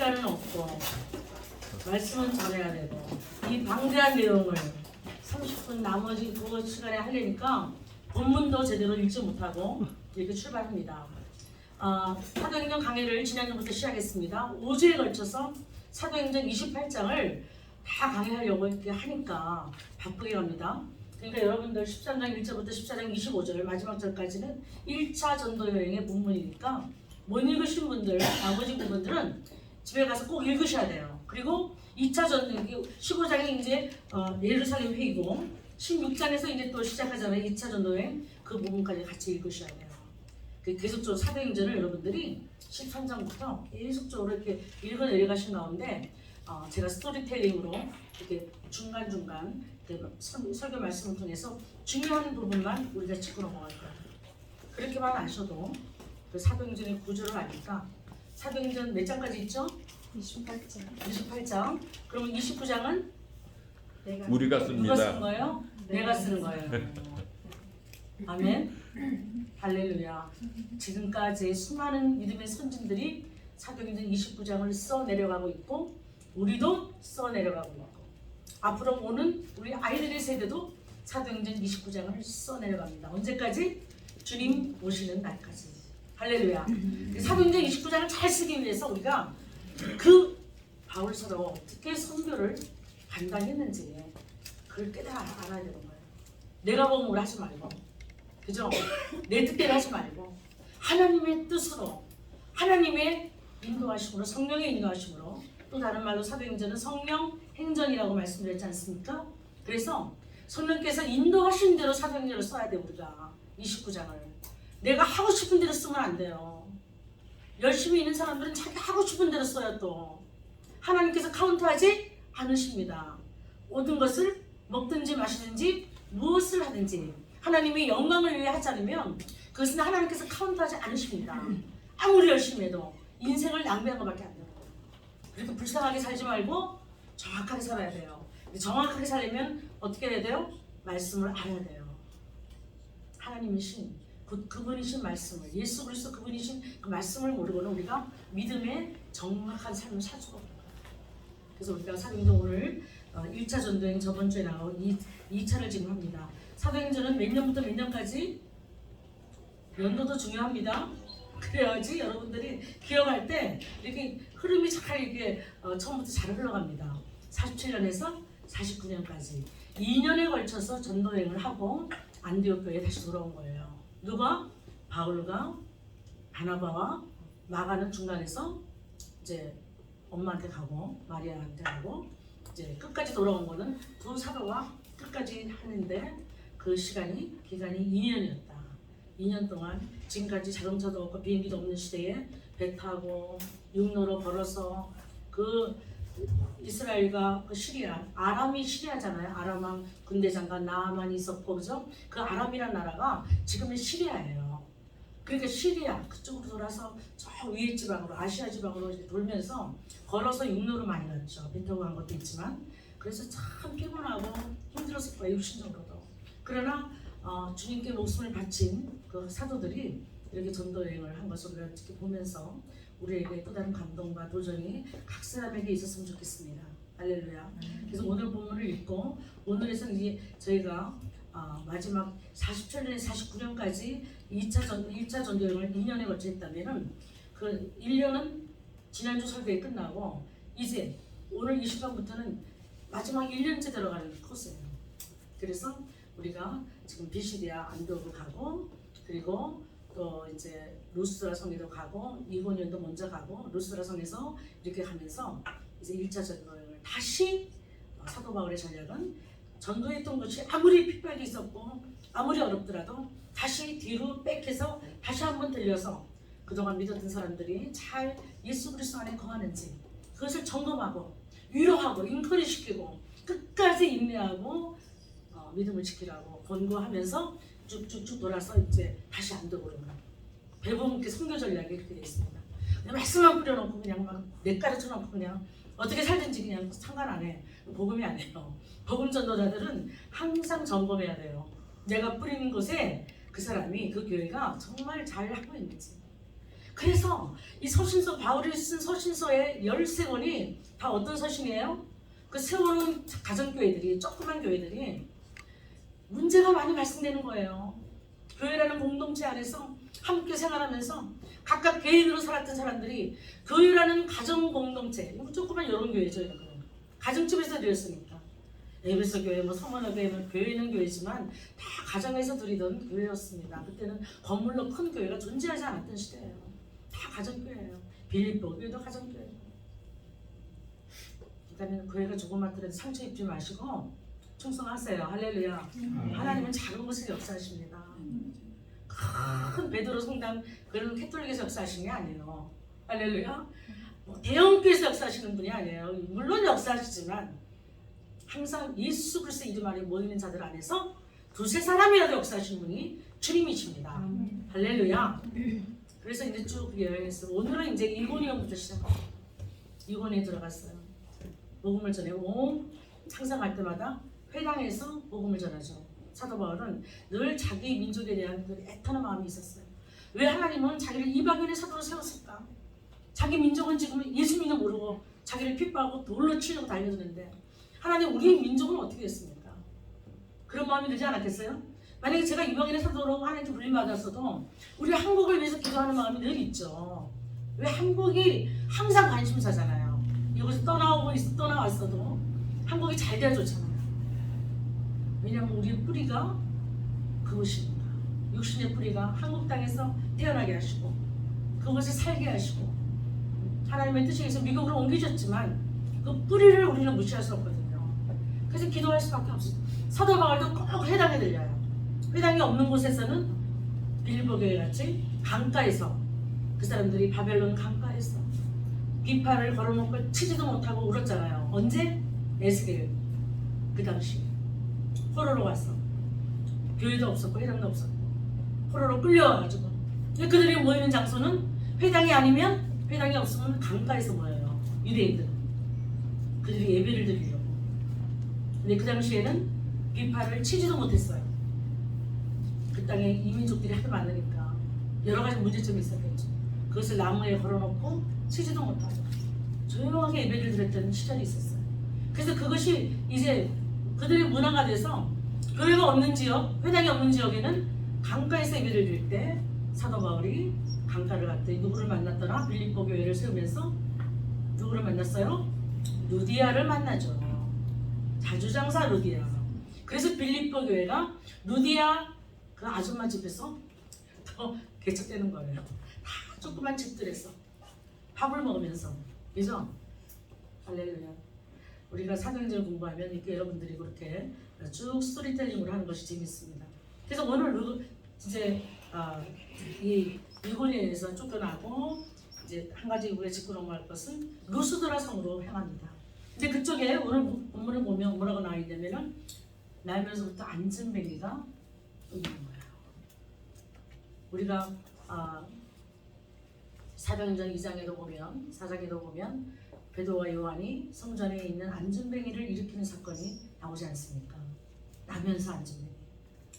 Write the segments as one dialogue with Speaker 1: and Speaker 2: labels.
Speaker 1: 시간은 없고 말씀은 전해야 되고 이 방대한 내용을 30분 나머지 그 시간에 하려니까 본문도 제대로 읽지 못하고 이렇게 출발합니다. 사도행전 강의를 지난주부터 시작했습니다. 5주에 걸쳐서 사도행전 28장을 다 강의하려고 이렇게 하니까 바쁘게 갑니다. 그러니까 여러분들 13장 1절부터 14장 25절 마지막 절까지는 1차 전도 여행의 본문이니까 못 읽으신 분들, 나머지 부분들은 집에 가서 꼭 읽으셔야 돼요. 그리고 2차 전도, 15장이 이제 예루살렘 회의고 16장에서 이제 또 시작하잖아요. 2차 전도 여행 그 부분까지 같이 읽으셔야 돼요. 계속적으로 사도행전을 여러분들이 13장부터 계속적으로 이렇게 읽어 내려가신 가운데 제가 스토리텔링으로 이렇게 중간중간 설교 말씀을 통해서 중요한 부분만 우리가 짚고 넘어갈 거예요. 그렇게만 아셔도 그 사도행전의 구조를 아니까 사도행전 몇 장까지 있죠?
Speaker 2: 28장.
Speaker 1: 28장. 그러면 29장은
Speaker 3: 우리가
Speaker 1: 누가
Speaker 3: 씁니다.
Speaker 1: 쓰는 거예요? 내가 쓰는 거예요. 아멘. 할렐루야. 지금까지 수많은 믿음의 선진들이 사도행전 29장을 써 내려가고 있고 우리도 써 내려가고 있고 앞으로 오는 우리 아이들의 세대도 사도행전 29장을 써 내려갑니다. 언제까지? 주님 오시는 날까지. 할렐루야. 사도행전 29장을 잘 쓰기 위해서 우리가 그 바울서로 어떻게 선교를 간단히 했는지 그걸 깨달아 알아야 되는 거예요. 내가 복음을 하지 말고, 그죠? 내 뜻대로 하지 말고 하나님의 뜻으로, 하나님의 인도하심으로, 성령의 인도하심으로, 또 다른 말로 사도행전은 성령 행전이라고 말씀드렸지 않습니까? 그래서 성령께서 인도하신 대로 사도행전을 써야 돼. 우리가 29장을 내가 하고 싶은 대로 쓰면 안 돼요. 열심히 있는 사람들은 자기 하고 싶은 대로 써요. 또 하나님께서 카운트하지 않으십니다. 모든 것을 먹든지 마시든지 무엇을 하든지 하나님의 영광을 위해 하지 않으면 그것은 하나님께서 카운트하지 않으십니다. 아무리 열심히 해도 인생을 낭비한 것밖에 안 돼요. 그렇게 불쌍하게 살지 말고 정확하게 살아야 돼요. 정확하게 살려면 어떻게 해야 돼요? 말씀을 알아야 돼요. 하나님이신 그분이신 말씀을, 예수 그리스도 그분이신 그 말씀을 모르고는 우리가 믿음의 정확한 삶을 살 수가 없는 거예요. 그래서 우리가 사도행전 오늘 1차 전도행 저번 주에 나온 2차를 지금 합니다. 사도행전은 몇 년부터 몇 년까지? 연도도 중요합니다. 그래야지 여러분들이 기억할 때 이렇게 흐름이 잘 이렇게 처음부터 잘 흘러갑니다. 47년에서 49년까지 2년에 걸쳐서 전도여행을 하고 안디옥 교회에 다시 돌아온 거예요. 누가? 바울과 바나바와 마가는 중간에서 이제 엄마한테 가고 마리아한테 가고 이제 끝까지 돌아온 거는 두 사도와 끝까지 하는데 그 기간이 2년이었다. 2년 동안 지금까지 자동차도 없고 비행기도 없는 시대에 배 타고 육로로 걸어서 그 이스라엘과 그 시리아, 아람이 시리아잖아요. 아람왕 군대장관 나아만이 있었고, 그죠? 그 아람이라는 나라가 지금의 시리아예요. 그러니까 시리아 그쪽으로 돌아서 저 위에 지방으로, 아시아 지방으로 이렇게 돌면서 걸어서 육로로 많이 갔죠. 배 타고 간 것도 있지만. 그래서 참 피곤하고 힘들었을 거예요. 육신적으로도. 그러나 주님께 목숨을 바친 그 사도들이 이렇게 전도 여행을 한 것을 우리가 이렇게 보면서 우리에게 또 다른 감동과 도전이 각 사람에게 있었으면 좋겠습니다. 할렐루야. 그래서 오늘 본문을 읽고 오늘에서 이제 저희가 마지막 47년에서 49년까지 1차 전도 여행을 2년에 걸쳐 했다면은 그 1년은 지난주 설교에 끝나고 이제 오늘 이 시간부터는 마지막 1년째 들어가는 코스예요. 그래서 우리가 지금 비시디아 안디옥을 가고 그리고 또 이제 루스드라 성에도 가고 이고니온도 먼저 가고 루스드라 성에서 이렇게 가면서 이제 1차 전도여행을 다시 사도 바울의 전략은 전도했던 것이 아무리 핍박이 있었고 아무리 어렵더라도 다시 뒤로 백해서 다시 한번 들려서 그동안 믿었던 사람들이 잘 예수 그리스도 안에 거하는지 그것을 점검하고 위로하고 인커리시키고 끝까지 인내하고 믿음을 지키라고 권고하면서 쭉쭉쭉 돌아서 이제 다시 안독으로 배부분께 선교 전략이 그렇게 되어 있습니다. 그냥 말씀만 뿌려놓고 그냥 막 내가르쳐놓고 그냥 어떻게 살든지 그냥 상관 안 해. 복음이 안 해요. 복음 전도자들은 항상 점검해야 돼요. 내가 뿌리는 곳에 그 사람이 그 교회가 정말 잘 하고 있는지 그래서 이 서신서, 바울이 쓴 서신서의 13권이 다 어떤 서신이에요? 그 세워놓은 가정교회들이, 조그만 교회들이 문제가 많이 발생되는 거예요. 교회라는 공동체 안에서 함께 생활하면서 각각 개인으로 살았던 사람들이 교회라는 가정 공동체, 조그만 이런 교회죠. 이런 가정집에서 되었으니까. 에베소 교회, 서머나 교회, 교회는 교회지만 다 가정에서 드리던 교회였습니다. 그때는 건물로 큰 교회가 존재하지 않았던 시대예요. 다 가정교회예요. 빌립보 교회도 가정교회예요. 그러니까 교회가 조그맣더라도 상처 입지 마시고 충성하세요. 할렐루야. 하나님은 작은 것을 역사하십니다. 큰 베드로 성당 그런 캐톨릭에서 역사하시는 게 아니에요. 할렐루야. 대형교회에서 역사하시는 분이 아니에요. 물론 역사하시지만 항상 예수 그리스도 이름 안에 모이는 자들 안에서 두세 사람이라도 역사하시는 분이 주님이십니다. 할렐루야. 그래서 이제 쭉 여행했어요. 오늘은 이제 1권부터 시작합니다. 2권에 들어갔어요. 복음을 전하고 항상 갈 때마다 회당에서 복음을 전하죠. 사도 바울은 늘 자기 민족에 대한 그 애타는 마음이 있었어요. 왜 하나님은 자기를 이방인의 사도로 세웠을까? 자기 민족은 지금 예수님도 모르고 자기를 핍박하고 돌로 치려고 달려드는데 하나님 우리 민족은 어떻게 됐습니까? 그런 마음이 들지 않았겠어요? 만약에 제가 이방인의 사도로 하나님께 불림받았어도 우리 한국을 위해서 기도하는 마음이 늘 있죠. 왜 한국이 항상 관심사잖아요. 이곳에 떠나왔어도 한국이 잘 돼야 좋잖아요. 왜냐하면 우리의 뿌리가 그곳입니다. 육신의 뿌리가 한국 땅에서 태어나게 하시고 그곳에 살게 하시고 하나님의 뜻에 의해서 미국으로 옮기셨지만 그 뿌리를 우리는 무시할 수 없거든요. 그래서 기도할 수밖에 없어요. 사도 바울도 꼭 회당에 들려요. 회당이 없는 곳에서는 빌립보 교회 같이 강가에서 그 사람들이 바벨론 강가에서 비파를 걸어놓고 치지도 못하고 울었잖아요. 언제? 에스겔 그 당시 포로로 왔어. 교회도 없었고 회당도 없었고 포로로 끌려와가지고 그들이 모이는 장소는 회당이 아니면 회당이 없으면 강가에서 모여요. 유대인들은 그들이 예배를 드리려고. 근데 그 당시에는 비파를 치지도 못했어요. 그 땅에 이민족들이 하도 많으니까 여러 가지 문제점이 있었겠죠. 그것을 나무에 걸어놓고 치지도 못하고 조용하게 예배를 드렸던 시절이 있었어요. 그래서 그것이 이제 그들의 문화가 돼서 교회가 없는 지역, 회당이 없는 지역에는 강가에서 예배를 드릴 때 사도 바울이 강가를 갔더니 누구를 만났더라? 빌립보 교회를 세우면서 누구를 만났어요? 루디아를 만나죠. 자주장사 루디아. 그래서 빌립보 교회가 루디아 그 아줌마 집에서 더 개척되는 거예요. 다 조그만 집들에서 밥을 먹으면서, 그죠? 할렐루야. 우리가 사도행전을 공부하면 이렇게 여러분들이 그렇게 쭉 스토리텔링으로 하는 것이 재밌습니다. 그래서 오늘 이제 이 일본에서 쫓겨나고 이제 한 가지 우리가 짚고 넘어갈 것은 루스드라 성으로 향합니다. 근데 그쪽에 오늘 본문을 보면 뭐라고 나와 있냐면은 날면서부터 안전뱅이가 있는 거예요. 우리가 사도행전 2장에도 보면 4장에도 보면 베드로와 요한이 성전에 있는 안전뱅이를 일으키는 사건이 나오지 않습니까? 나면서 안전뱅이.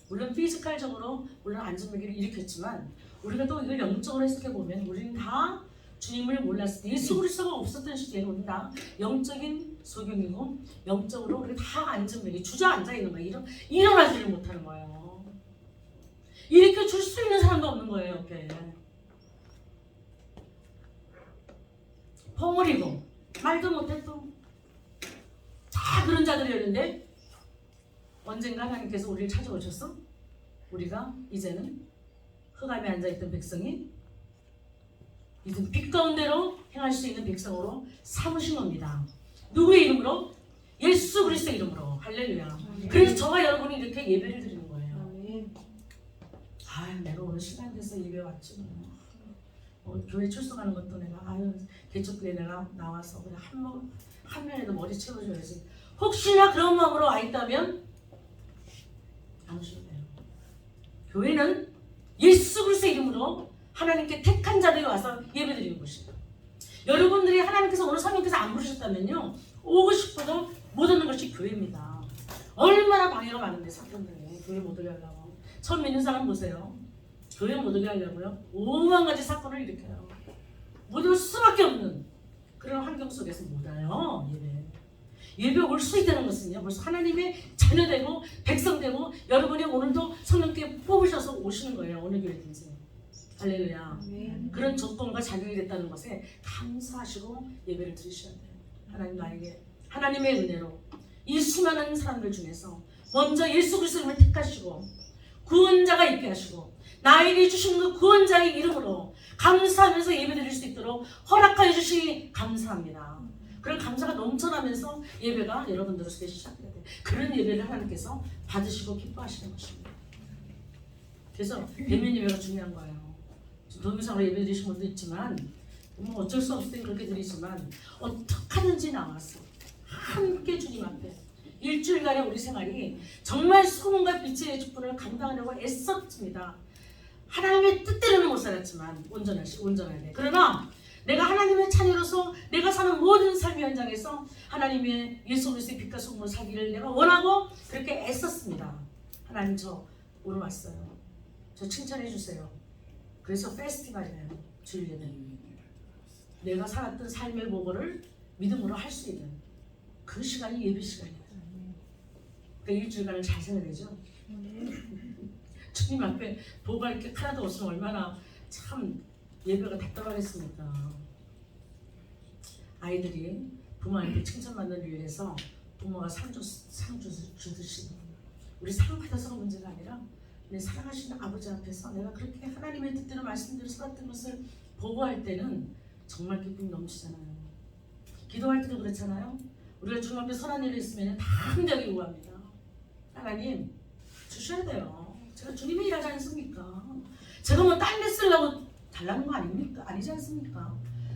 Speaker 1: 물론 피지컬적으로 물론 안전뱅이를 일으켰지만 우리가 또 이걸 영적으로 해석해 보면 우리는 다 주님을 몰랐을 때 예수 그리스도가 없었던 시대에 우리는 다 영적인 소경이고 영적으로 우리 다 안전뱅이 주저앉아 있는 거예요. 일어나지를 못하는 거예요. 일으켜 줄 수 있는 사람도 없는 거예요. 옆에 벙어리고 말도 못했고 다 그런 자들이었는데 언젠가 하나님께서 우리를 찾아오셨어? 우리가 이제는 흑암에 앉아있던 백성이 이제 빛 가운데로 행할 수 있는 백성으로 삼으신 겁니다. 누구의 이름으로? 예수 그리스도의 이름으로. 할렐루야. 그래서 저와 여러분이 이렇게 예배를 드리는 거예요. 내가 오늘 시간 돼서 예배 왔지. 교회 출석하는 것도 내가 개척교회 내가 나와서 그냥 한 면에도 머리 채워줘야지. 혹시나 그런 마음으로 와 있다면 안 오셔도 돼요. 교회는 예수 그리스도의 이름으로 하나님께 택한 자들이 와서 예배드리는 곳이에요. 여러분들이 하나님께서 오늘 성령께서 안 부르셨다면요 오고 싶어도 못 오는 것이 교회입니다. 얼마나 방해가 많은데 사건들이 교회 못 오게 하려고. 처음 믿는 사람 보세요. 교회 못 오게 하려고요 5만 가지 사건을 일으켜요. 수밖에 없는 그런 환경 속에서 못 와요. 예배 올 수 있다는 것은요, 벌써 하나님의 자녀되고 백성되고 여러분이 오늘도 성령께 뽑으셔서 오시는 거예요. 어느 교회든지. 할렐루야. 그런 조건과 작용이 됐다는 것에 감사하시고 예배를 드리셔야 돼요. 하나님 나에게 하나님의 은혜로 이 수많은 사람들 중에서 먼저 예수 그리스도를 택하시고 구원자가 있게 하시고 나에게 주신 그 구원자의 이름으로 감사하면서 예배드릴 수 있도록 허락하여 주시니 감사합니다. 그런 감사가 넘쳐나면서 예배가 여러분들 속에 시작돼야 돼요. 그런 예배를 하나님께서 받으시고 기뻐하시는 것입니다. 그래서 대면 예배가 중요한 거예요. 동영상으로 예배 드리신 분도 있지만 뭐 어쩔 수 없을 때 그렇게 드리지만 어떻게 하든지 나와서 함께 주님 앞에 일주일간의 우리 생활이 정말 소금과 빛의 직분을 감당하려고 애썼습니다. 하나님의 뜻대로는 못 살았지만 온전해야 돼. 그러나 내가 하나님의 자녀로서 내가 사는 모든 삶의 현장에서 하나님의 예수 그리스도의 빛과 소금으로 살기를 내가 원하고 그렇게 애썼습니다. 하나님 저 오늘 왔어요. 저 칭찬해 주세요. 그래서 페스티벌이에요. 주일 예배. 내가 살았던 삶의 보고를 믿음으로 할 수 있는 그 시간이 예배 시간이에요. 그러니까 일주일간을 잘 생각해야죠. 주님 앞에 보고할 게 하나도 없으면 얼마나 참 예배가 답답하겠습니까. 아이들이 부모한테 칭찬받는 일을 해서 부모가 상 주듯이 우리 상 받아서가 문제가 아니라 내 사랑하시는 아버지 앞에서 내가 그렇게 하나님의 뜻대로 말씀대로 살았던 것을 보고할 때는 정말 기쁨이 넘치잖아요. 기도할 때도 그렇잖아요. 우리가 주님 앞에 선한 일을 있으면 담대하게 요구합니다. 하나님 주셔야 돼요. 제가 주님의 일 하지 않습니까? 제가 뭐 딴 데 쓰려고 달라는 거 아닙니까? 아니지 않습니까?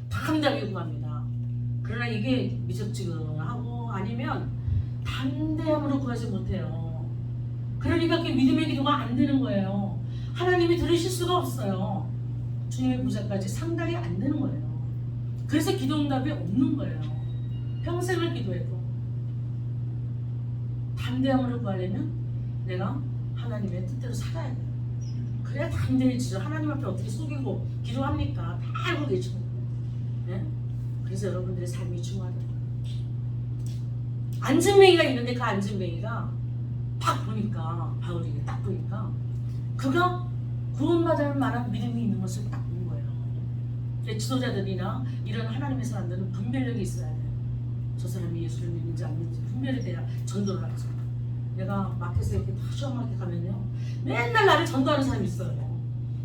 Speaker 1: 담대하게 요구합니다. 그러나 이게 미적지근하고 아니면 담대함으로 구하지 못해요. 그러니까 그 믿음의 기도가 안 되는 거예요. 하나님이 들으실 수가 없어요. 주님의 보좌까지 상달이 안 되는 거예요. 그래서 기도 응답이 없는 거예요. 평생을 기도해도 담대함으로 구하려면 내가 하나님의 뜻대로 살아야 돼요. 그래야 담대해지죠. 하나님 앞에 어떻게 속이고 기도합니까? 다 알고 계시는 거예요. 네? 그래서 여러분들의 삶이 중요하다. 안진뱅이가 있는데 그 안진뱅이가 딱 보니까 바울이 딱 보니까 그가 구원받을 만한 믿음이 있는 것을 딱 본 거예요. 지도자들이나 이런 하나님의 사람들은 분별력이 있어야 돼요. 저 사람이 예수를 믿는지 안 믿는지 분별이 돼야 전도를 하죠. 내가 마켓에 이렇게 시험하게 가면요 맨날 나를 전도하는 사람이 있어요.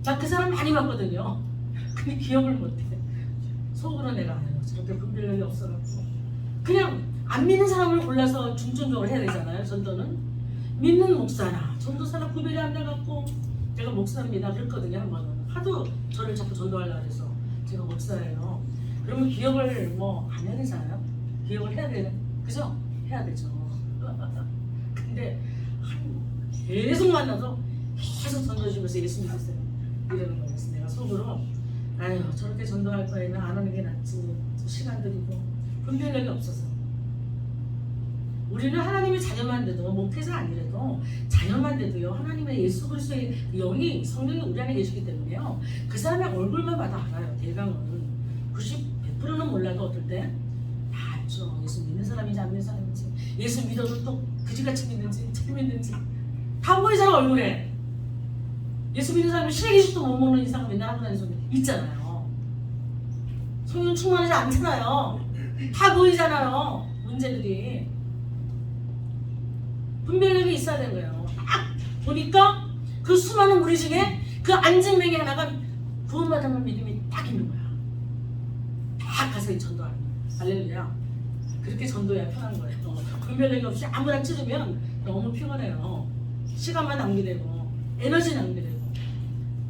Speaker 1: 나 그 사람 많이 봤거든요. 근데 기억을 못해. 속으로 내가 저렇게 분별력이 없어갖고 그냥 안 믿는 사람을 골라서 중점적으로 해야 되잖아요. 전도는 믿는 목사나 전도사나 구별이 안 돼갖고 제가 목사입니다 그랬거든요. 한 번은 하도 저를 자꾸 전도하려고 해서 제가 목사예요. 그러면 기억을 뭐 안 해야 되잖아요. 기억을 해야 되는 그죠? 해야 되죠. 근데 계속 만나서 계속 전도해주면서 예수 믿으세요 이러는 거예요. 그래서 내가 속으로 아유 저렇게 전도할 바에는 안 하는 게 낫지. 시간 들이고 분별력이 없어서. 우리는 하나님의 자녀만 돼도 목회자 아니래도 자녀만 돼도요 하나님의 예수 그리스도의 영이 성령이 우리 안에 계시기 때문에요 그 사람의 얼굴만 봐도 알아요. 대강은 100%는 몰라도 어떨 때 다 알죠. 예수 믿는 사람인지 안 믿는 사람인지 예수 믿어도 또 그지같이 믿는지 잘 믿는지 다 보이잖아 얼굴에. 예수 믿는 사람이 시래기식도 못 먹는 이상 맨날 하고 다니는 사람 있잖아요. 성령 충만하지 않잖아요. 다 보이잖아요. 문제들이. 분별력이 있어야 되는 거예요. 딱 보니까 그 수많은 무리 중에 그 안진뱅이 하나가 구원받은 믿음이 딱 있는 거야. 딱 가서 전도하는 거야. 할렐루야. 그렇게 전도해야 편한 거예요. 분별력이 없이 아무나 찌르면 너무 피곤해요. 시간만 낭비되고 에너지 낭비되고.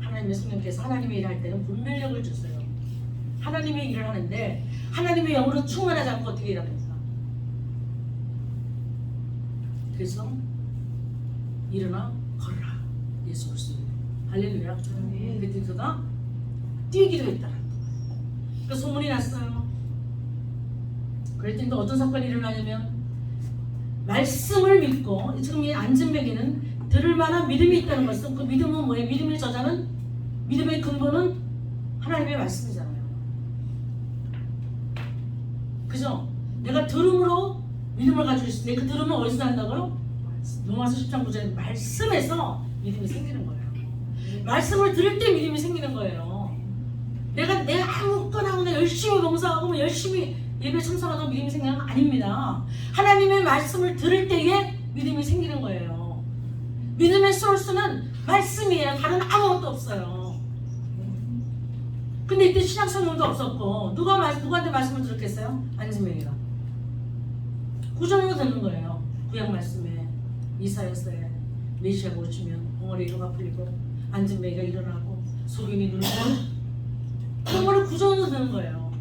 Speaker 1: 하나님의 성령께서 하나님의 일을 할 때는 분별력을 주세요. 하나님의 일을 하는데 하나님의 영으로 충만하지 않고 어떻게 일합니까? 그래서 일어나 걸어라. 예수 그리스도. 할렐루야. 그때 그가 뛰기로 했다는 거예요. 그 소문이 났어요. 그랬더니 어떤 사건이 일어나냐면 말씀을 믿고 지금 이 안진뱅이는 들을 만한 믿음이 있다는 것은 그 믿음은 뭐예요? 믿음의 저자는 믿음의 근본은 하나님의 말씀이잖아요. 그죠? 내가 들음으로 믿음을 가지고 있을 때 그 들음은 어디서 난다고요? 로마서 10장 9절에 말씀에서 믿음이 생기는 거예요. 말씀을 들을 때 믿음이 생기는 거예요. 내가 아무거나 그냥 열심히 봉사하고 뭐 열심히 예배 참석하고 믿음이 생기는 건 아닙니다. 하나님의 말씀을 들을 때에 믿음이 생기는 거예요. 믿음의 소스는 말씀이에요. 다른 아무것도 없어요. 근데 이때 신약성경도 없었고 누구한테 말씀을 들었겠어요? 안진뱅이가 구절로 듣는 거예요. 구약 말씀에 이사야서에 메시아가 오시면 벙어리 이로가 풀리고 안진뱅이가 일어나고 소경이 눈을 그런 거를 구절로 듣는 거예요.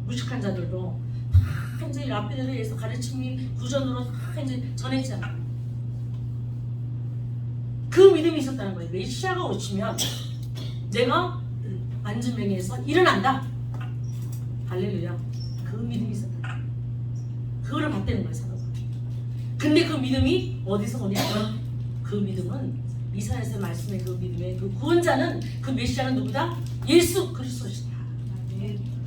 Speaker 1: 무식한 자들도 다 이제 라피들에 의해서 가르침이 구전으로 다 이제 전했잖아요. 그 믿음이 있었다는 거예요. 메시아가 오시면 내가 안진뱅이에서 일어난다. 할렐루야. 그 믿음이 있었다. 그거를 받대는 거예요. 사도가. 근데 그 믿음이 어디서 오냐? 그 믿음은 이사야서의 말씀의 그 믿음의 그 구원자는 그 메시아는 누구다? 예수 그리스도시다.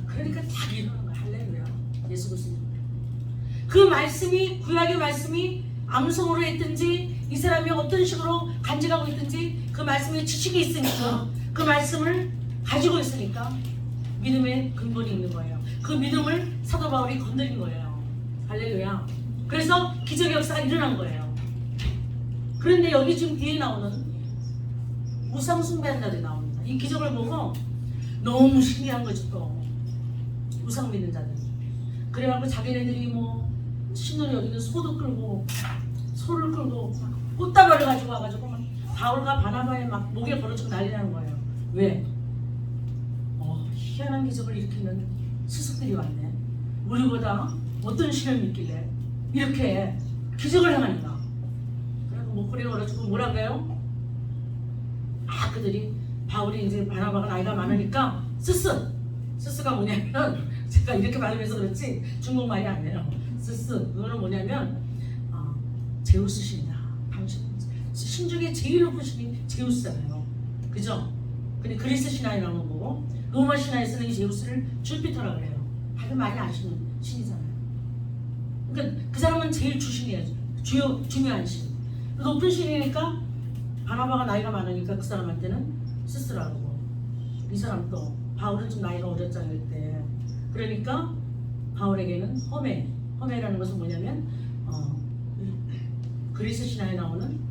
Speaker 1: 그러니까 딱 일어나는 거야. 할렐루야. 예수 그리스도. 그 말씀이 구약의 말씀이 암송으로 했든지 이 사람이 어떤 식으로 간직하고 있든지 그 말씀에 지식이 있으니까 그 말씀을 가지고 있으니까 믿음의 근본이 있는 거예요. 그 믿음을 사도 바울이 건드린 거예요. 할렐루야. 그래서 기적의 역사가 일어난 거예요. 그런데 여기 지금 뒤에 나오는 우상 숭배한 자들이 나옵니다. 이 기적을 보고 너무 신기한 거죠. 또 우상 믿는 자들. 그래갖고 자기네들이 뭐 신을 여기는 소도 끌고 소를 끌고 꽃다발을 가지고 와가지고 막 바울과 바나바의 막 목에 걸어주고 난리 나는 거예요. 왜? 희한한 기적을 일으키는 스승들이 왔네. 우리보다 어떤 신을 믿길래 이렇게 기적을 행하는가. 그래서 목걸이에 걸어주고 뭐라 그래요? 그들이 바울이 이제 바나바가 나이가 많으니까 스스가 뭐냐면 제가 이렇게 말하면서 그렇지 중국말이 아니에요. 그거는 뭐냐면 제우스 신이다. 당신 신 중에 제일 높은 신이 제우스잖아요. 그죠? 근데 그리스 신화이라는 거고 로마 신화에서는 이 제우스를 줄피터라고 해요. 다들 많이 아시는 신이잖아요. 그러니까 그 사람은 제일 주신이에요. 중요한 신. 높은 신이니까 바나바가 나이가 많으니까 그 사람한테는 스스라고. 이 사람도 바울은 좀 나이가 어렸잖아요 그때. 그러니까 바울에게는 허메라는 것은 뭐냐면 그리스 신화에 나오는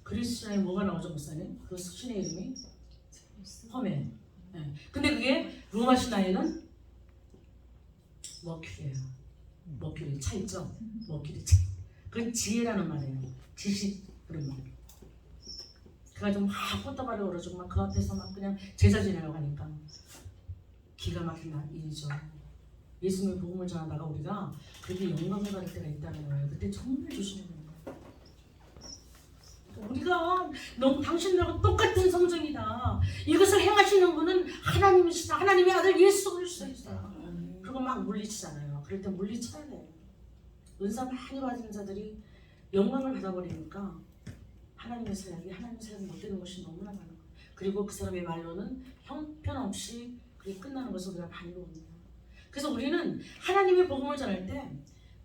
Speaker 1: 그리스 신화에 뭐가 나오죠, 목사님? 그 신의 이름이 허메. 네. 근데 그게 로마 신화에는 머큐리예요. 머큐리 차 있죠? 머큐리 차. 그건 지혜라는 말이에요. 지식 그런 말. 그래가지고 막 꽃다발을 걸어주고 막 그 앞에서 막 그냥 제사 지내려고 하니까 기가 막힌 일이죠. 예수님의 복음을 전하다가 우리가 그렇게 영광을 받을 때가 있다는 거예요. 그때 정말 조심해야 되는 거예요. 우리가 너무 당신들하고 똑같은 성정이다. 이것을 행하시는 분은 하나님이시다. 하나님의 아들 예수 그리스도이시다. 그리고 막 물리치잖아요. 그럴 때 물리쳐야 돼요. 은사 많이 받은 자들이 영광을 받아버리니까 하나님의 사역이 못 되는 것이 너무나 많은 거예요. 그리고 그 사람의 말로는 형편없이 그게 끝나는 것을 우리가 많이 봅니다. 그래서 우리는 하나님의 복음을 전할 때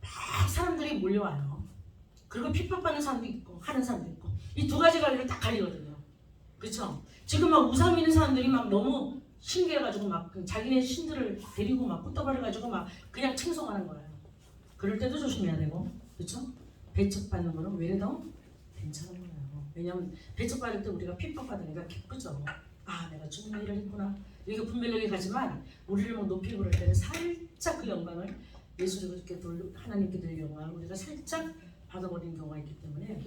Speaker 1: 막 사람들이 몰려와요. 그리고 핍박받는 사람도 있고 하는 사람도 있고 이 두 가지 관리를 딱 가리거든요. 그렇죠? 지금 막 우상 믿는 사람들이 막 너무 신기해가지고 막 자기네 신들을 데리고 막 꽃다발을 가지고 막 그냥 칭송하는 거예요. 그럴 때도 조심해야 되고, 그렇죠? 배척받는 거는 외래도 괜찮은 거예요. 왜냐하면 배척받을 때 우리가 핍박받으니까 기쁘죠. 내가 주님의 일을 했구나. 이게 분별력이 가지만 우리를 막 높이 부를 때는 살짝 그 영광을 예수님께 하나님께 드릴 영광을 우리가 살짝 받아버리는 경우가 있기 때문에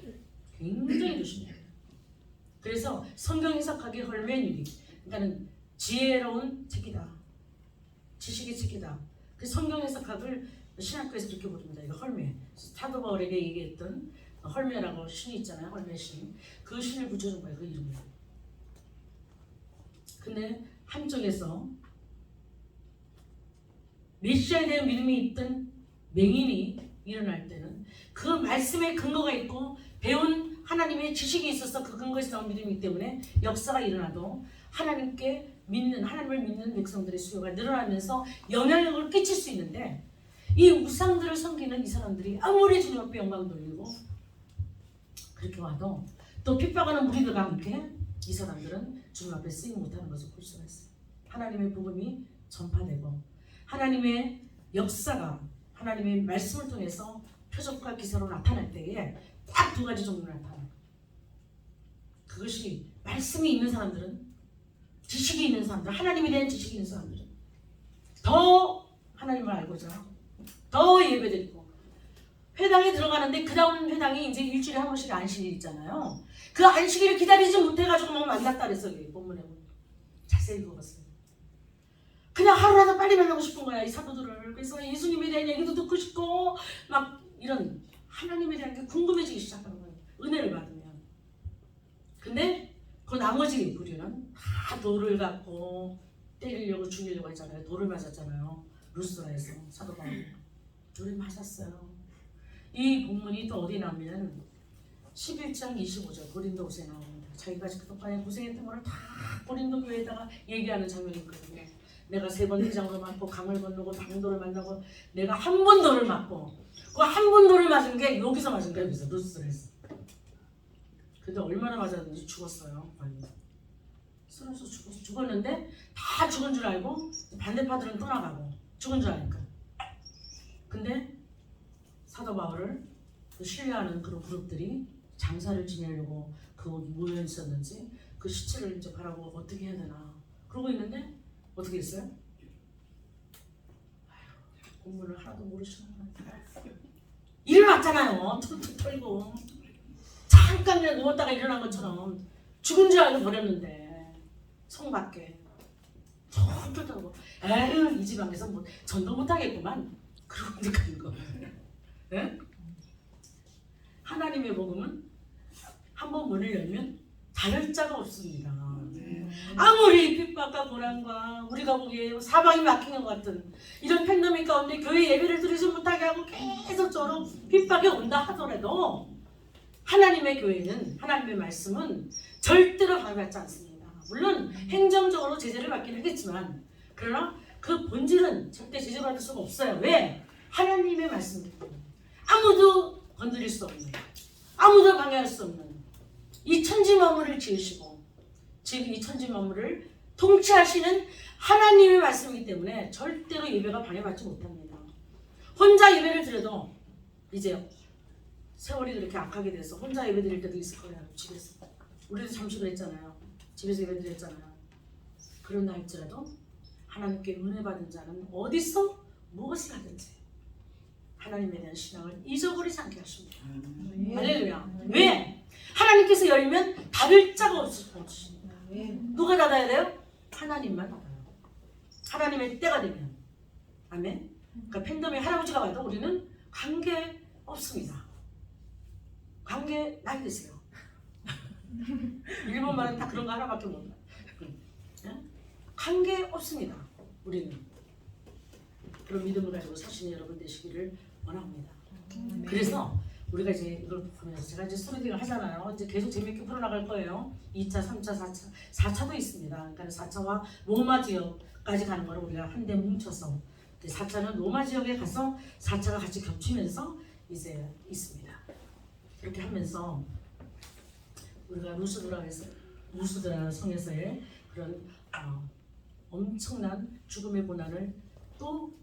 Speaker 1: 굉장히 조심해야 돼요. 그래서 성경 해석하기 헐메뉴리, 그러니까는 지혜로운 책이다. 지식의 책이다. 그 성경 해석학을 신학교에서 그렇게 부릅니다. 이거 헐메. 사도 바울에게 얘기했던 헐메라고 신이 있잖아요. 헐메 신. 그 신을 붙여준 거예요. 그 이름을. 근데 한쪽에서 메시아에 대한 믿음이 있던 맹인이 일어날 때는 그 말씀에 근거가 있고 배운 하나님의 지식이 있어서 그 근거에서 나온 믿음이기 때문에 역사가 일어나도 하나님께 믿는, 하나님을 믿는 백성들의 수요가 늘어나면서 영향력을 끼칠 수 있는데, 이 우상들을 섬기는 이 사람들이 아무리 주님 앞에 영광 돌리고 그렇게 와도 또 핍박하는 무리들과 함께 이 사람들은 주님 앞에 쓰임 못하는 것을 볼 수가 있어요. 하나님의 복음이 전파되고 하나님의 역사가 하나님의 말씀을 통해서 표적과 기사로 나타날 때에 딱 두 가지 종류로 나타나요. 그것이 말씀이 있는 사람들은, 지식이 있는 사람들, 하나님에 대한 지식이 있는 사람들은 더 하나님을 알고자 더 예배드리고, 회당에 들어가는데 그 다음 회당이 이제 일주일에 한 번씩 안식일 있잖아요. 그 안식일을 기다리지 못해가지고 막 만났다 그랬어. 본문에 자세히 읽어봤어요. 그냥 하루라도 빨리 만나고 싶은 거야, 이 사도들을. 그래서 예수님에 대한 얘기도 듣고 싶고 막 이런 하나님에 대한 게 궁금해지기 시작하는 거예요, 은혜를 받으면. 근데 그 나머지 부류는 다 돌을 갖고 때리려고 죽이려고 했잖아요. 돌을 맞았잖아요, 루스라에서. 사도 바울이 돌을 맞았어요. 이 본문이 또 어디 나오면 11장 25절 고린도후서에 나옵니다. 자기가 그동안에 고생했던 거를 다 고린도 교회에다가 얘기하는 장면이 있거든요. 내가 3번 회장으로 맞고 강을 건너고 방도를 만나고 내가 한 번 돌을 맞고, 그 한 번 돌을 맞은 게 여기서 맞은 거야, 여기서 루스라에서. 근데 얼마나 맞았는지 죽었어요. 쓰러져서 죽었는데 다 죽은 줄 알고 반대파들은 떠나가고 죽은 줄 아니까. 근데 사도 바울을 그 신뢰하는 그런 그룹들이 장사를 지내려고 거기 모여 있었는지 그 시체를 이제 바라보고 어떻게 해야 되나 그러고 있는데 어떻게 했어요? 공부를 하나도 모르시는 거예요. 일어났잖아요. 툭툭 털고 잠깐 그냥 누웠다가 일어난 것처럼 죽은 줄 알고 버렸는데 성 밖에 툭툭 털고 에휴 이 지방에서 뭐 전도 못하겠구만 그러고 이제 가는 거예요. 네? 하나님의 복음은 한번 문을 열면 닫을 자가 없습니다. 아무리 핍박과 고난과 우리가 보기에 사방이 막힌 것 같은 이런 팬데믹 가운데 교회 예배를 드리지 못하게 하고 계속적으로 핍박이 온다 하더라도 하나님의 교회는, 하나님의 말씀은 절대로 방해받지 않습니다. 물론 행정적으로 제재를 받긴 하겠지만 그러나 그 본질은 절대 제재받을 수가 없어요. 왜? 하나님의 말씀이기 때문에. 아무도 건드릴 수 없는, 아무도 방해할 수 없는 이 천지 만물을 지으시고 지금 이 천지 만물을 통치하시는 하나님의 말씀이기 때문에 절대로 예배가 방해받지 못합니다. 혼자 예배를 드려도 이제 세월이 그렇게 악하게 돼서 혼자 예배 드릴 때도 있을 거예요. 집에서. 우리도 잠시 그랬잖아요. 집에서 예배 드렸잖아요. 그런다 할지라도 하나님께 은혜 받은 자는 어디서 무엇을 하든지 하나님에 대한 신앙을 잊어버리지 않게 하십니다. 할렐루야. 왜? 하나님께서 열면 닫을 자가 없으십니다. 누가 닫아야 돼요? 하나님만 닫아요. 하나님의 때가 되면. 아멘. 그러니까 팬덤의 할아버지가 와도 우리는 관계 없습니다. 관계 나이 드세요. 일본 말은 다 그런 거 하나밖에 몰라. 관계 없습니다. 우리는. 그런 믿음을 가지고 사시는 여러분 되시기를 원합니다. 그래서 우리가 이제 이걸 보면서 제가 이제 스터디를 하잖아요. 이제 계속 재밌게 풀어나갈 거예요. 2차, 3차, 4차, 4차도 있습니다. 그러니까 4차와 로마 지역까지 가는 거를 우리가 한데 뭉쳐서 4차는 로마 지역에 가서 4차가 같이 겹치면서 이제 있습니다. 그렇게 하면서 우리가 루스드라 성에서의 그런 엄청난 죽음의 고난을 또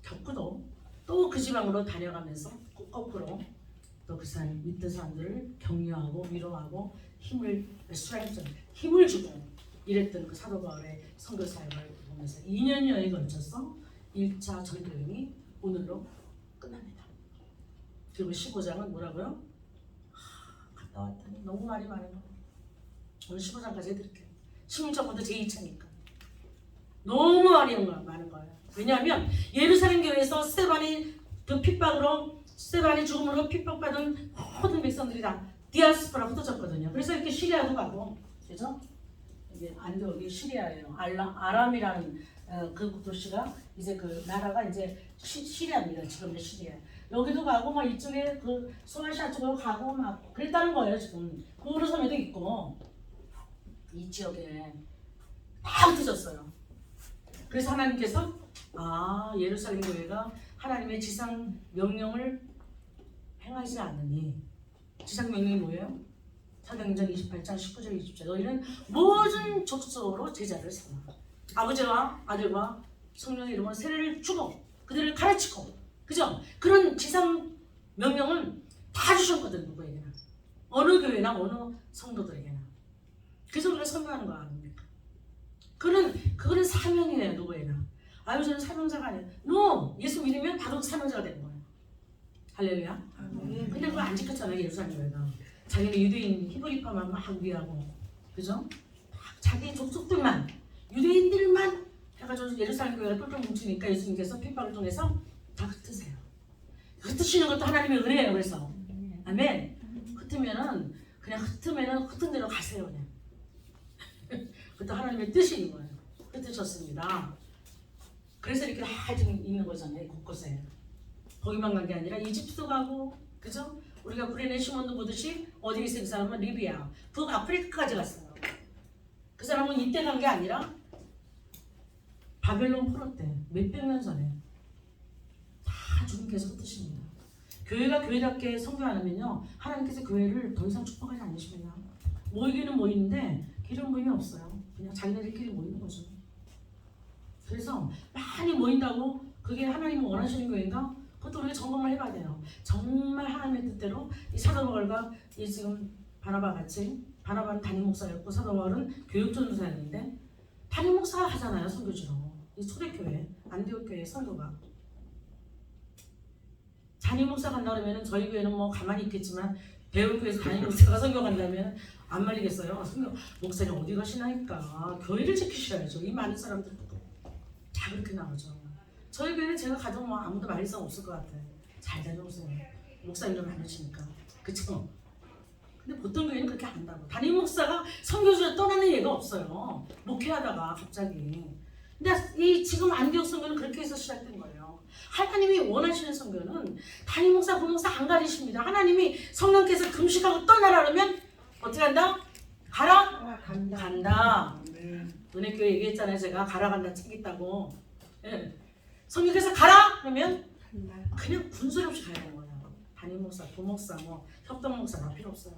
Speaker 1: 겪고도 또 그 지방으로 다녀가면서 거꾸로 또 그 사람 믿던 사람들을 격려하고 위로하고 힘을 주고 이랬던 그 사도 바울의 선교 사역을 보면서 2년여에 걸쳐서 1차 전도행이 오늘로 끝납니다. 그리고 15장은 뭐라고요? 갔다 왔더니 너무 말이 많아요. 오늘 15장까지 해드릴게요. 16장부터 제2차니까 너무 말이 많은 거예요. 왜냐하면 예루살렘 교회에서 스데반이 그 핍박으로, 스데반이 죽음으로 핍박받은 모든 백성들이 다 디아스포라 흩어졌거든요. 그래서 이렇게 시리아도 가고, 그죠? 이게 안디옥이 시리아예요. 아람이라는 그 도시가 이제 그 나라가 이제 시리아입니다. 지금의 시리아. 여기도 가고 막 이쪽에 그 소아시아 쪽으로 가고 막 그랬다는 거예요. 지금 고르섬에도 있고. 이 지역에 다 흩어졌어요. 그래서 하나님께서 예루살렘 교회가 하나님의 지상 명령을 행하지 않으니, 지상 명령이 뭐예요? 사도행전 28장 19절 20절 너희는 모든 족속으로 제자를 삼아 아버지와 아들과 성령의 이름으로 세례를 주고 그들을 가르치고, 그죠? 그런 지상 명령은 다 주셨거든. 누구에게나, 어느 교회나 어느 성도들에게나. 그래서 우리가 선교하는 거 아닙니까? 그거는 사명이에요. 누구에나. 저는 사명자가 아니에요. No! 예수 믿으면 바로 사명자가 되는 거예요. 할렐루야. 근데 그걸 안 지켰잖아요. 예루살렘 교회가. 자기는 유대인 히브리파만 막 위하고, 그죠? 자기 족속들만, 유대인들만 해가지고 예루살렘 교회가 똘똘 뭉치니까 예수님께서 핍박을 통해서 다 흩으세요. 흩으시는 것도 하나님의 은혜예요. 그래서 아멘. 흩으면은 흩은 대로 가세요. 그냥. 그것도 하나님의 뜻인 거예요. 흩으셨습니다. 그래서 이렇게 다 있는 거잖아요. 곳곳에. 거기만 간 게 아니라 이집트도 가고, 그죠? 우리가 구레네 시몬도 보듯이 어디에 있어요? 그 사람은 리비아, 북아프리카까지 갔어요. 그 사람은 이때 간 게 아니라 바벨론 포로 때 몇백 년 전에 다 주님께서 흩으십니다. 교회가 교회답게 선교 안 하면요, 하나님께서 교회를 더 이상 축복하지 않으십니다. 모이기는 모이는데 기름 부음이 없어요. 그냥 자기네들끼리 모이는 거죠. 그래서 많이 모인다고 그게 하나님이 원하시는 교회인가? 그것도 우리가 점검을 해봐야 돼요. 정말 하나님의 뜻대로 이 사도 바울과 이 지금 바나바 같이, 바나바는 담임 목사였고 사도 바울은 교육전도사였는데 담임 목사가 하잖아요. 선교지로. 이 초대교회, 안디옥교회 선교가. 담임 목사 간다 그러면 저희 교회는 뭐 가만히 있겠지만 대우교회에서 담임 목사가 선교 간다면 안 말리겠어요. 선교 목사님 어디 가시나니까 교회를 지키셔야죠. 이 많은 사람들 다 그렇게 나오죠. 저희 교회는 제가 가도 뭐 아무도 말리성 없을 것 같아요. 잘 다녀오세요. 목사님들 많으시니까. 그쵸? 근데 보통 교회는 그렇게 안 한다고. 담임 목사가 선교지에 떠나는 예가 없어요. 목회하다가 갑자기. 근데 이 지금 안디옥 선교는 그렇게 해서 시작된 거예요. 하나님이 원하시는 선교는 담임 목사, 부목사 안 가리십니다. 하나님이 성령께서 금식하고 떠나라 그러면 어떻게 한다? 가라? 간다. 은혜교회 얘기했잖아요. 제가 가라 간다 책 있다고. 예. 성령께서 가라 그러면 그냥 군소리 없이 가야 되는 거예요. 담임 목사, 부목사, 뭐 협동 목사 다 필요 없어요.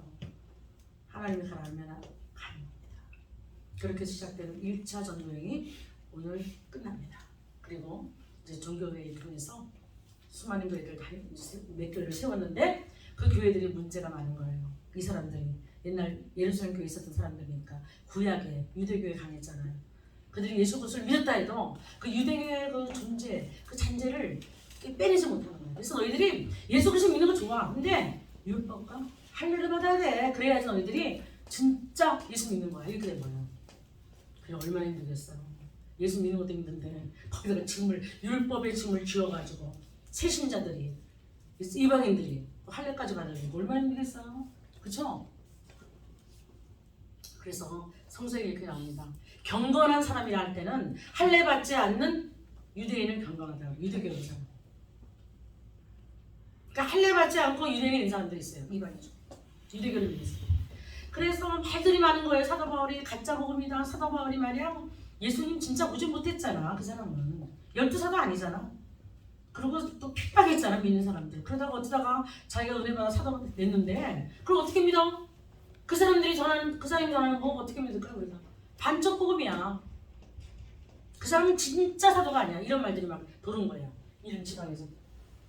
Speaker 1: 하나님이 가라 하면 갑니다. 그렇게 시작되는 1차 전도여행이 오늘 끝납니다. 그리고 이제 종교회의를 통해서 수많은 교회들 몇 교회를 세웠는데 그 교회들이 문제가 많은 거예요. 이 사람들이 옛날 예루살렘 교회에 있었던 사람들이니까 구약에 유대교회 강했잖아요. 그들이 예수 그리스도를 믿었다 해도 그 유대교회의 그 존재, 그 잔재를 빼내지 못하는 거예요. 그래서 너희들이 예수 그리스도 믿는 거 좋아. 근데 율법과 할례를 받아야 돼. 그래야지 너희들이 진짜 예수 믿는 거야. 이렇게 된 거예요. 그래 얼마나 힘들겠어요. 예수 믿는 것도 힘든데 거기다가 율법의 짐을 쥐어가지고 새신자들이, 이방인들이 할례까지 받아들이고 얼마나 힘들겠어요. 그렇죠? 그래서 성서에 이렇게 나옵니다. 경건한 사람이라 할 때는 할례 받지 않는 유대인을 경건하다고. 유대교의 사람. 그러니까 할례 받지 않고 유대인인 사람들이 있어요. 이방인죠. 유대교를 위해서. 그래서 말들이 많은 거예요. 사도 바울이 가짜 복음이다. 사도 바울이 말이야. 예수님 진짜 보지 못했잖아. 그 사람은 12사도 아니잖아. 그리고 또 핍박했잖아. 믿는 사람들. 그러다가 어쩌다가 자기가 은혜 받아 사도가 됐는데 그걸 어떻게 믿어? 그 사람이 전하는 뭐 어떻게 믿을까 우리가? 반쪽 복음이야. 그 사람은 진짜 사도가 아니야. 이런 말들이 막 도는 거야. 이런 지방에서,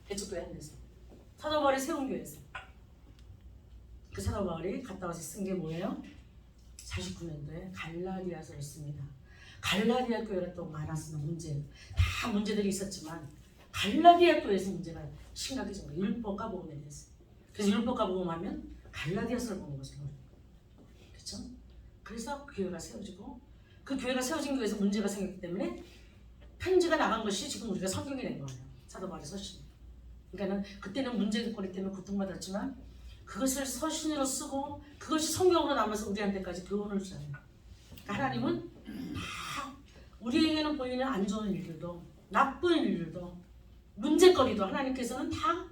Speaker 1: 개척교회 한 데서, 사도 바울이 세운 교회에서. 그 사도 바울이 갔다 와서 쓴 게 뭐예요? 49년도에 갈라디아서를 씁니다. 갈라디아 교회가 또 많았으면 다 문제들이 있었지만 갈라디아 교회에서 문제가 심각해진 거예요. 율법과 복음에 대해서. 그래서 율법과 복음하면 갈라디아서를 보는 거죠. 그렇죠? 그래서 그 교회가 세워지고 그 교회가 세워진 교회에서 문제가 생겼기 때문에 편지가 나간 것이 지금 우리가 성경이 된 거예요. 사도 바울의 서신. 그러니까는 그때는 문제거리 때문에 고통받았지만 그것을 서신으로 쓰고 그것이 성경으로 남아서 우리한테까지 교훈을 줘요. 그러니까 하나님은 다 우리에게는 보이는 안 좋은 일들도 나쁜 일들도 문제거리도 하나님께서는 다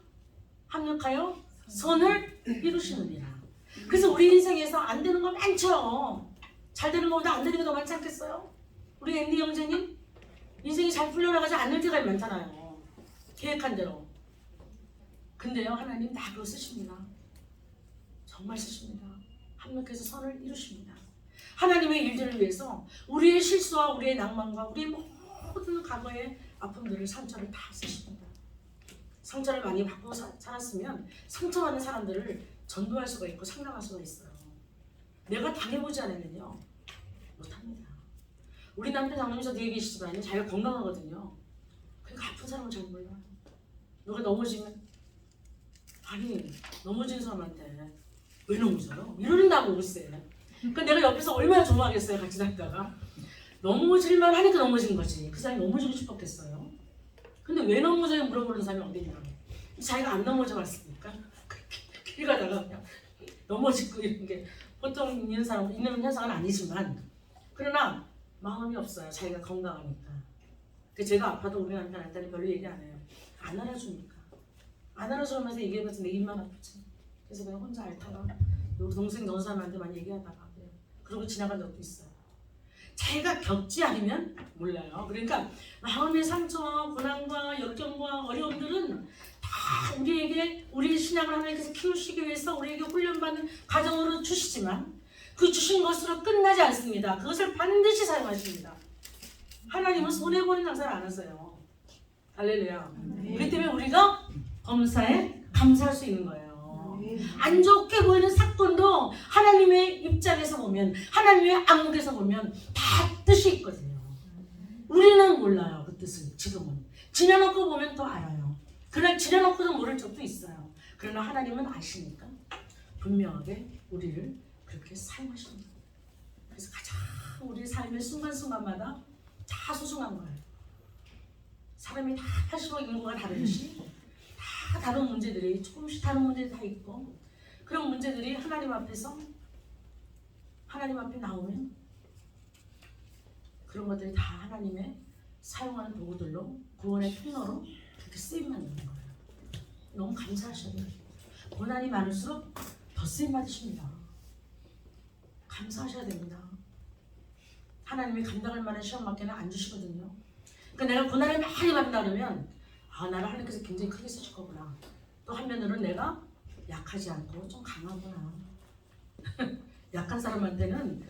Speaker 1: 합력하여 선을 이루시느니라. 그래서 우리 인생에서 안 되는 거 많죠. 잘 되는 것보다 안 되는 게 더 많지 않겠어요? 우리 앤디 형제님 인생이 잘 풀려나가지 않는 때가 많잖아요. 계획한 대로. 근데요 하나님 다 그거 쓰십니다. 정말 쓰십니다. 합력해서 선을 이루십니다. 하나님의 일들을 위해서 우리의 실수와 우리의 낭만과 우리의 모든 과거의 아픔들을 상처를 다 쓰십니다. 상처를 많이 받고 살았으면 상처받는 사람들을 전도할 수가 있고 상담할 수가 있어요. 내가 당해보지 않으면요 못합니다. 우리 남편 장로님도 뒤에 계시지만 자기가 건강하거든요. 그러니까 아픈 사람을 잘 몰라요. 누가 넘어지면 아니 넘어진 사람한테 왜 넘어져요? 이러는다고 글쎄. 그러니까 내가 옆에서 얼마나 좋아하겠어요. 같이 다니다가 넘어질만 하니까 넘어진 거지. 그 사람이 넘어지고 싶었겠어요. 근데 왜 넘어져요? 물어보는 사람이 어디 있냐. 자기가 안 넘어져 봤으니까 길 가다가 그냥 넘어지고 이런 게 보통 있는 현상은 아니지만 그러나 마음이 없어요. 자기가 건강하니까. 제가 아파도 우리 남편한테는 별로 얘기 안 해요. 안 알아주니까. 안 알아주면서 얘기해봤자 내 입만 아프지. 그래서 그냥 혼자 앓다가 우리 동생 넣은 사람한테 많이 얘기하다가 그래요. 그러고 지나간 적도 있어요. 자기가 겪지 않으면 몰라요. 그러니까 마음의 상처와 고난과 역경과 어려움들은 다 우리에게 우리 신앙을 하나님께서 키우시기 위해서 우리에게 훈련받는 과정으로 주시지만 그 주신 것으로 끝나지 않습니다. 그것을 반드시 사용하십니다. 하나님은 손해보는 장사를 안 하세요. 할렐루야. 그렇기 때문에 우리가 범사에 감사할 수 있는 거예요. 안 좋게 보이는 사건도 하나님의 입장에서 보면 하나님의 안목에서 보면 다 뜻이 있거든요. 우리는 몰라요. 그 뜻을 지금은. 지나놓고 보면 또 알아요. 그러나 지나놓고도 모를 적도 있어요. 그러나 하나님은 아시니까 분명하게 우리를 그렇게 사용하십니다. 그래서 가장 우리 삶의 순간순간마다 다 소중한 거예요. 사람이 다 80억 인구가 다르듯이 다 다른 문제들이 조금씩 다른 문제들이 다 있고 그런 문제들이 하나님 앞에서 하나님 앞에 나오면 그런 것들이 다 하나님의 사용하는 도구들로 구원의 통로로 그렇게 쓰임받는 거예요. 너무 감사하셔야 돼요. 고난이 많을수록 더 쓰임받으십니다. 감사하셔야 됩니다. 하나님이 감당할 만한 시험밖에는 안 주시거든요. 그러니까 내가 고난을 많이 받는다 그러면 나를 하나님께서 굉장히 크게 쓰실 거구나. 또 한면으로는 내가 약하지 않고 좀 강하구나. 약한 사람한테는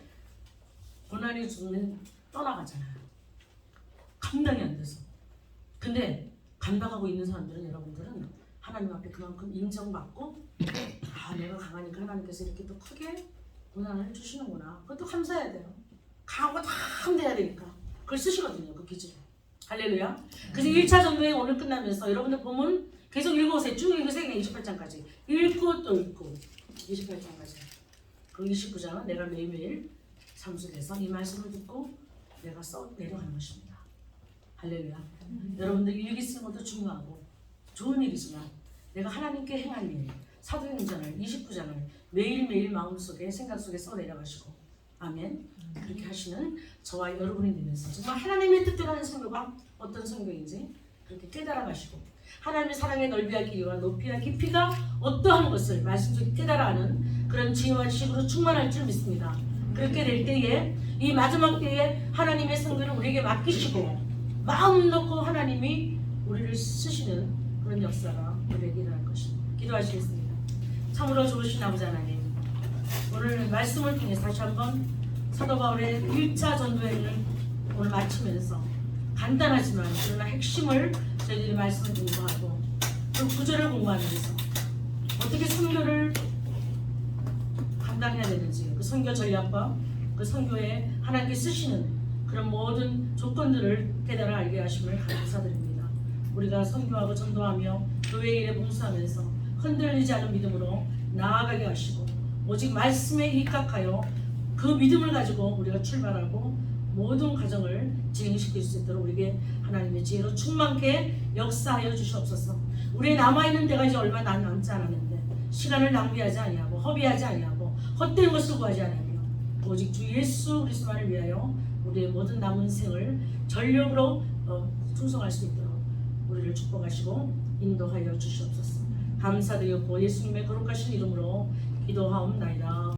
Speaker 1: 고난이 주면 떠나가잖아요. 감당이 안 돼서. 근데 감당하고 있는 사람들은 여러분들은 하나님 앞에 그만큼 인정받고 내가 강하니까 하나님께서 이렇게 또 크게 고난을 주시는구나. 그것도 감사해야 돼요. 강하고 다 함대해야 되니까. 그걸 쓰시거든요. 그 기준을. 할렐루야. 그래서 1차 전도회 오늘 끝나면서 여러분들 보면 계속 읽어오세요. 쭉 읽으세요. 28장까지. 읽고 또 읽고 28장까지. 그 29장은 내가 매일매일 삼수돼서 이 말씀을 듣고 내가 써 내려가는 것입니다. 할렐루야. 여러분들 일기 쓰는 것도 중요하고 좋은 일이지만 내가 하나님께 행할 일 사도행전을 29장을 매일매일 마음속에 생각 속에 써 내려가시고 아멘. 그렇게 하시는 저와 여러분이 되면서 정말 하나님의 뜻대로 하는 선교가 어떤 선교인지 그렇게 깨달아가시고 하나님의 사랑의 넓이와 길이와 높이와 깊이가 어떠한 것을 말씀 속에 깨달아하는 그런 지혜와 지식으로 충만할 줄 믿습니다. 그렇게 될 때에 이 마지막 때에 하나님의 선교를 우리에게 맡기시고 마음 놓고 하나님이 우리를 쓰시는 그런 역사가 우리에게 일어날 것입니다. 기도하시겠습니다. 참으로 좋으신 아버지 하나님, 오늘 말씀을 통해서 다시 한번 사도 바울의 1차 전도회를 오늘 마치면서 간단하지만 그러나 핵심을 저희들이 말씀을 공부하고 그 구절을 공부하면서 어떻게 선교를 감당해야 되는지 그 선교 전략과 그 선교에 하나님께 쓰시는 그런 모든 조건들을 깨달아 알게 하심을 감사드립니다. 우리가 선교하고 전도하며 교회 일에 봉사하면서 흔들리지 않은 믿음으로 나아가게 하시고 오직 말씀에 입각하여 그 믿음을 가지고 우리가 출발하고 모든 과정을 진행시킬 수 있도록 우리에게 하나님의 지혜로 충만케 역사하여 주시옵소서. 우리의 남아있는 데가 이제 얼마 남지 않았는데 시간을 낭비하지 아니하고 허비하지 아니하고 헛된 것을 구하지 아니하며 오직 주 예수 그리스도만을 위하여 우리의 모든 남은 생을 전력으로 충성할 수 있도록 우리를 축복하시고 인도하여 주시옵소서. 감사드리고 예수님의 거룩하신 이름으로 기도하옵나이다.